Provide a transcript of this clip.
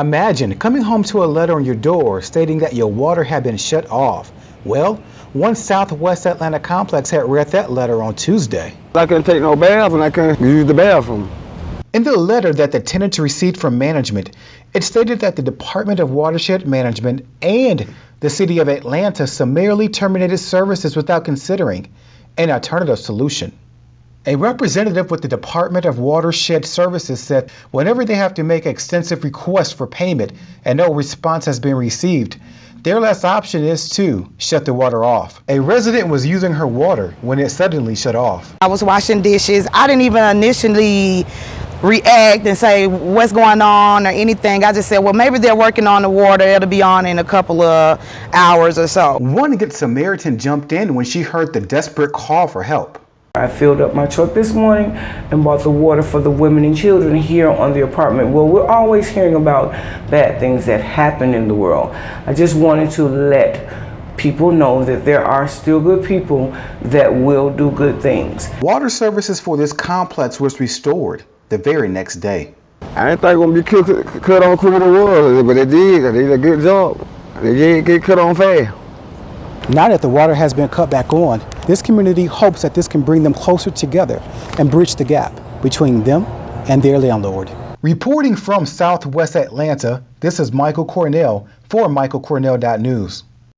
Imagine coming home to a letter on your door stating that your water had been shut off. Well, one Southwest Atlanta complex had read that letter on Tuesday. I couldn't take no bath and I couldn't use the bathroom. In the letter that the tenants received from management, it stated that the Department of Watershed Management and the City of Atlanta summarily terminated services without considering an alternative solution. A representative with the Department of Watershed Services said whenever they have to make extensive requests for payment and no response has been received, their last option is to shut the water off. A resident was using her water when it suddenly shut off. I was washing dishes. I didn't even initially react and say what's going on or anything. I just said, well, maybe they're working on the water. It'll be on in a couple of hours or so. One Good Samaritan jumped in when she heard the desperate call for help. I filled up my truck this morning and bought the water for the women and children here on the apartment. Well, we're always hearing about bad things that happen in the world. I just wanted to let people know that there are still good people that will do good things. Water services for this complex was restored the very next day. I didn't think it was going to be cut on quicker than it was, but they did. They did a good job. They did get cut on fast. Now that the water has been cut back on, this community hopes that this can bring them closer together and bridge the gap between them and their landlord. Reporting from Southwest Atlanta, this is Michael Cornell for MichaelCornell.news.